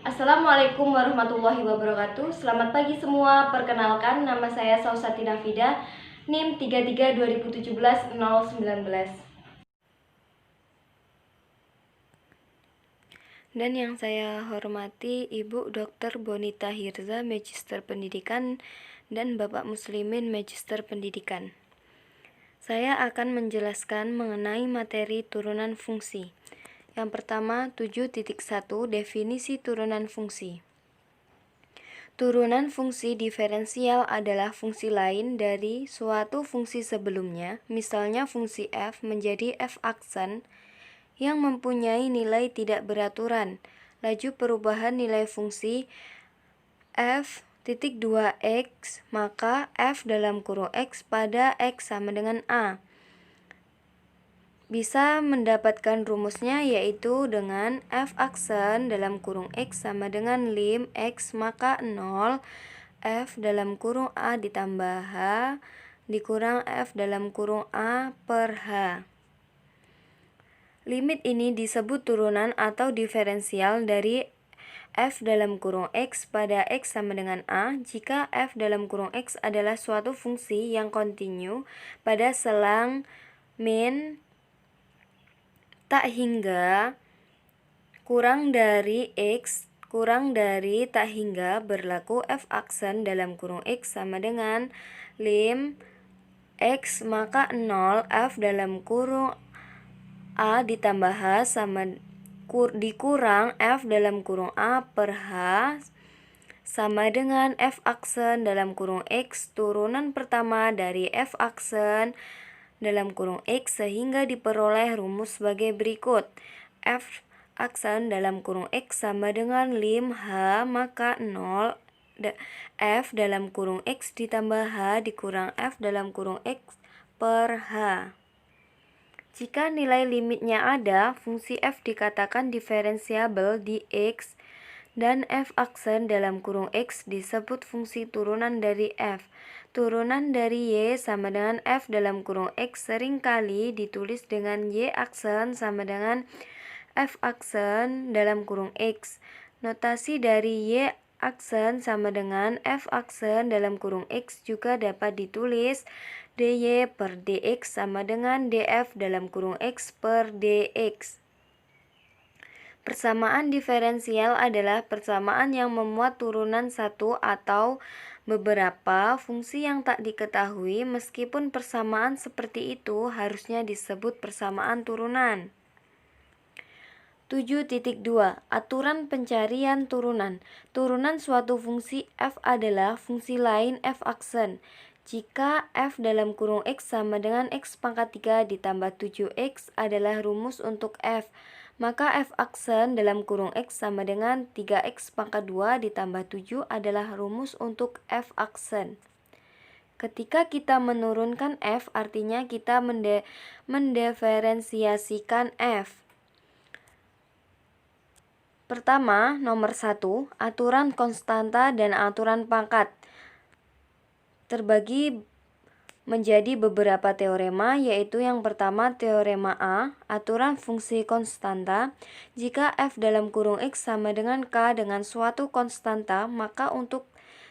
Assalamualaikum warahmatullahi wabarakatuh. Selamat pagi semua. Perkenalkan, nama saya Sausati Nafida, NIM 33 2017 019. Dan yang saya hormati Ibu Dr. Bonita Hirza, Magister Pendidikan, dan Bapak Muslimin, Magister Pendidikan. Saya akan menjelaskan mengenai materi turunan fungsi. Yang pertama, 7.1 definisi turunan fungsi. Turunan fungsi diferensial adalah fungsi lain dari suatu fungsi sebelumnya, misalnya fungsi f menjadi f aksen yang mempunyai nilai tidak beraturan. Laju perubahan nilai fungsi f(2x), maka f dalam kurung x pada x sama dengan a. Bisa mendapatkan rumusnya yaitu dengan f aksen dalam kurung x sama dengan lim x maka 0 f dalam kurung a ditambah h dikurang f dalam kurung a per h. Limit ini disebut turunan atau diferensial dari f dalam kurung x pada x sama dengan a jika f dalam kurung x adalah suatu fungsi yang kontinu pada selang min tak hingga kurang dari x kurang dari tak hingga berlaku f aksen dalam kurung x sama dengan lim x maka 0 f dalam kurung a ditambah h sama dikurang f dalam kurung a per h sama dengan f aksen dalam kurung x turunan pertama dari f aksen dalam kurung x sehingga diperoleh rumus sebagai berikut. F aksen dalam kurung x sama dengan lim h maka 0 f dalam kurung x ditambah h dikurang f dalam kurung x per h. Jika nilai limitnya ada, fungsi f dikatakan diferensiabel di x dan f aksen dalam kurung x disebut fungsi turunan dari f. Turunan dari y sama dengan f dalam kurung x seringkali ditulis dengan y aksen sama dengan f aksen dalam kurung x. Notasi dari y aksen sama dengan f aksen dalam kurung x juga dapat ditulis dy per dx sama dengan df dalam kurung x per dx. Persamaan diferensial adalah persamaan yang memuat turunan satu atau beberapa fungsi yang tak diketahui. Meskipun persamaan seperti itu harusnya disebut persamaan turunan. 7.2 Aturan pencarian turunan. Turunan suatu fungsi f adalah fungsi lain f aksen jika f dalam kurung x sama dengan x pangkat 3 ditambah 7x adalah rumus untuk f, maka f aksen dalam kurung x sama dengan 3x pangkat 2 ditambah 7 adalah rumus untuk f aksen. Ketika kita menurunkan f, artinya kita mendiferensiasikan f. Pertama, nomor 1, aturan konstanta dan aturan pangkat terbagi menjadi beberapa teorema, yaitu yang pertama teorema A, aturan fungsi konstanta. Jika f dalam kurung x sama dengan k dengan suatu konstanta, maka untuk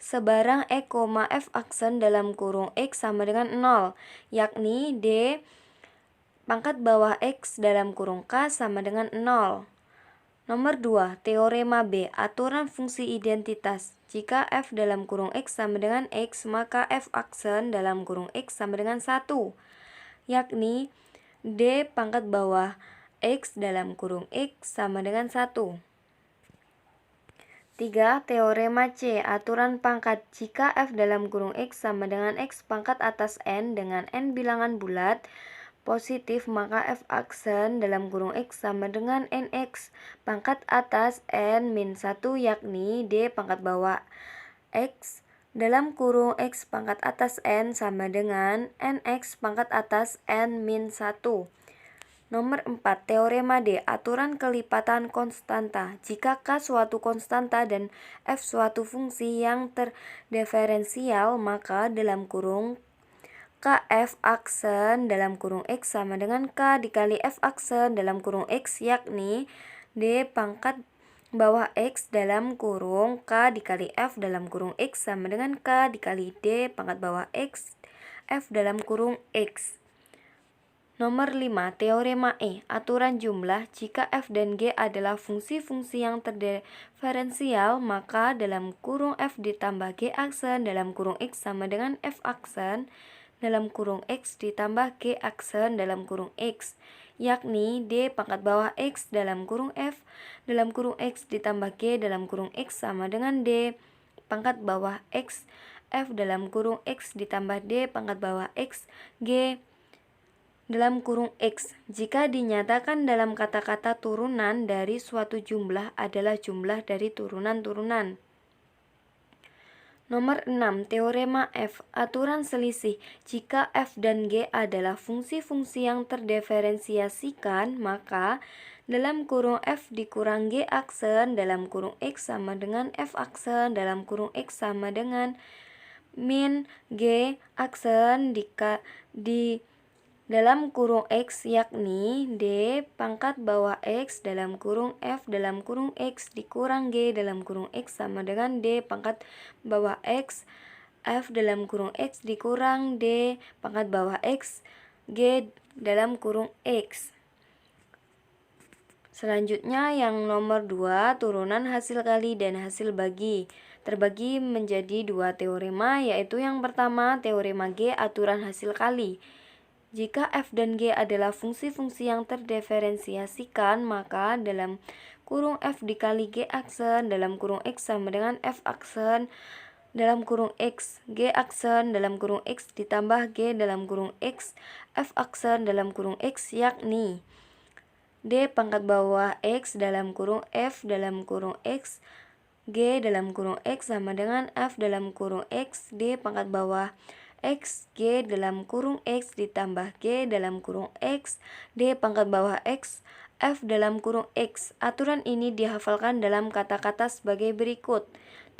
sebarang e, f aksen dalam kurung x sama dengan 0, yakni d pangkat bawah x dalam kurung k sama dengan 0. Nomor 2, teorema B, aturan fungsi identitas. Jika f dalam kurung x sama dengan x, maka f aksen dalam kurung x sama dengan 1, yakni d pangkat bawah x dalam kurung x sama dengan 1. 3. Teorema C, aturan pangkat. Jika f dalam kurung x sama dengan x pangkat atas n dengan n bilangan bulat positif, maka f aksen dalam kurung x sama dengan nx pangkat atas n min 1, yakni d pangkat bawah x dalam kurung x pangkat atas n sama dengan nx pangkat atas n min 1. Nomor 4, teorema D, aturan kelipatan konstanta. Jika k suatu konstanta dan f suatu fungsi yang terdiferensial, maka dalam kurung kf aksen dalam kurung x sama dengan k dikali f aksen dalam kurung x, yakni d pangkat bawah X dalam kurung K dikali F dalam kurung X sama dengan K dikali D pangkat bawah X F dalam kurung X. Nomor 5. Teorema E. Aturan jumlah. Jika F dan G adalah fungsi-fungsi yang terdiferensial, maka dalam kurung F ditambah G aksen dalam kurung X sama dengan F aksen dalam kurung X ditambah G aksen dalam kurung X, yakni D pangkat bawah X dalam kurung F dalam kurung X ditambah G dalam kurung X sama dengan D pangkat bawah X F dalam kurung X ditambah D pangkat bawah X G dalam kurung X. Jika dinyatakan dalam kata-kata turunan dari suatu jumlah adalah jumlah dari turunan-turunan. Nomor 6. Teorema F. Aturan selisih. Jika F dan G adalah fungsi-fungsi yang terdiferensiasikan, maka dalam kurung F dikurang G aksen dalam kurung X sama dengan F aksen dalam kurung X sama dengan min G aksen di dalam kurung X, yakni D pangkat bawah X dalam kurung F dalam kurung X dikurang G dalam kurung X sama dengan D pangkat bawah X F dalam kurung X dikurang D pangkat bawah X G dalam kurung X. Selanjutnya yang nomor 2, turunan hasil kali dan hasil bagi. Terbagi menjadi 2 teorema, yaitu yang pertama teorema G aturan hasil kali. Jika F dan G adalah fungsi-fungsi yang terdiferensiasikan, maka dalam kurung F dikali G aksen dalam kurung X sama dengan F aksen dalam kurung X, G aksen dalam kurung X ditambah G dalam kurung X, F aksen dalam kurung X, yakni D pangkat bawah X dalam kurung F dalam kurung X, G dalam kurung X sama dengan F dalam kurung X, D pangkat bawah X, G dalam kurung X ditambah G dalam kurung X, D pangkat bawah X, F dalam kurung X. Aturan ini dihafalkan dalam kata-kata sebagai berikut.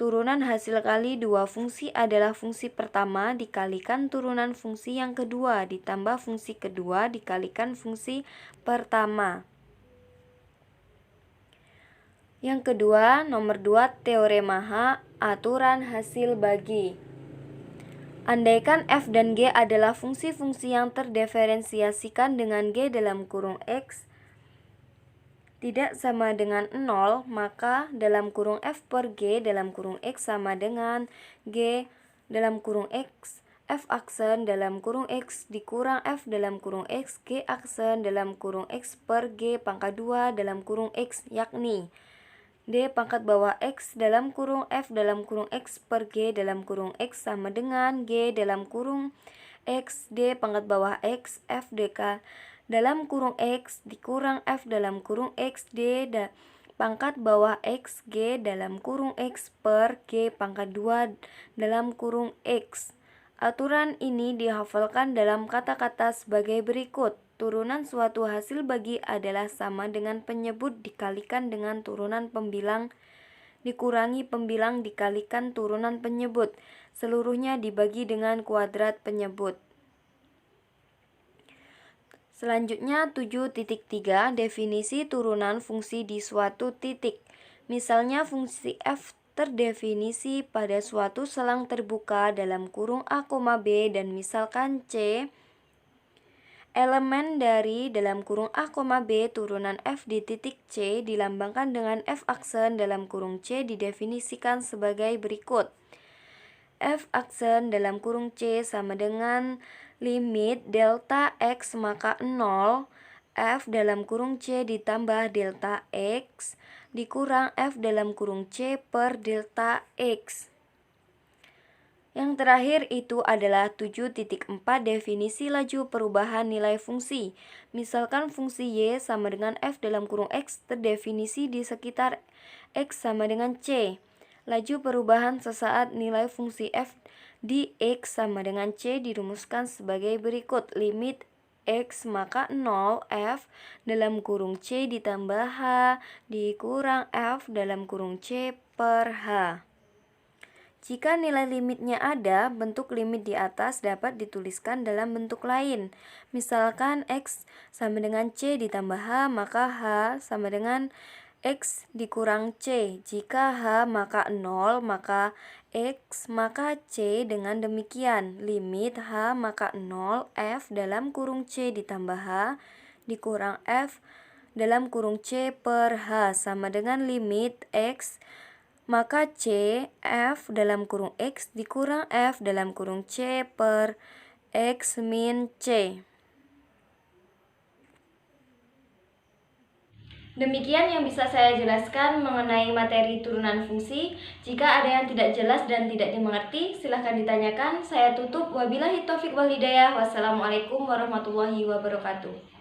Turunan hasil kali dua fungsi adalah fungsi pertama dikalikan turunan fungsi yang kedua ditambah fungsi kedua dikalikan fungsi pertama. Yang kedua, nomor 2, teorema H, aturan hasil bagi. Andaikan F dan G adalah fungsi-fungsi yang terdiferensiasikan dengan G dalam kurung X tidak sama dengan 0, maka dalam kurung F per G dalam kurung X sama dengan G dalam kurung X, F aksen dalam kurung X dikurang F dalam kurung X, G aksen dalam kurung X per G pangkat 2 dalam kurung X, yakni D pangkat bawah X dalam kurung F dalam kurung X per G dalam kurung X sama dengan G dalam kurung X D pangkat bawah X F DK dalam kurung X dikurang F dalam kurung X D pangkat bawah X G dalam kurung X per G pangkat 2 dalam kurung X. Aturan ini dihafalkan dalam kata-kata sebagai berikut. Turunan suatu hasil bagi adalah sama dengan penyebut dikalikan dengan turunan pembilang dikurangi pembilang dikalikan turunan penyebut. Seluruhnya dibagi dengan kuadrat penyebut. Selanjutnya 7.3 definisi turunan fungsi di suatu titik. Misalnya fungsi F terdefinisi pada suatu selang terbuka dalam kurung A, B dan misalkan C elemen dari dalam kurung A, B turunan F di titik C dilambangkan dengan F aksen dalam kurung C didefinisikan sebagai berikut. F aksen dalam kurung C sama dengan limit delta X maka 0 F dalam kurung C ditambah delta X dikurang F dalam kurung C per delta X. Yang terakhir itu adalah 7.4 definisi laju perubahan nilai fungsi. Misalkan fungsi Y sama dengan F dalam kurung X terdefinisi di sekitar X sama dengan C. Laju perubahan sesaat nilai fungsi F di X sama dengan C dirumuskan sebagai berikut. Limit X maka 0 F dalam kurung C ditambah H dikurang F dalam kurung C per H. Jika nilai limitnya ada, bentuk limit di atas dapat dituliskan dalam bentuk lain. Misalkan X sama dengan C ditambah H, maka H sama dengan X dikurang C. Jika H maka 0, maka X maka C. Dengan demikian, limit H maka 0, F dalam kurung C ditambah H dikurang F dalam kurung C per H sama dengan limit X maka C F dalam kurung X dikurang F dalam kurung C per X min C. Demikian yang bisa saya jelaskan mengenai materi turunan fungsi. Jika ada yang tidak jelas dan tidak dimengerti, silahkan ditanyakan. Saya tutup. Wabillahi taufik wal hidayah. Wassalamualaikum warahmatullahi wabarakatuh.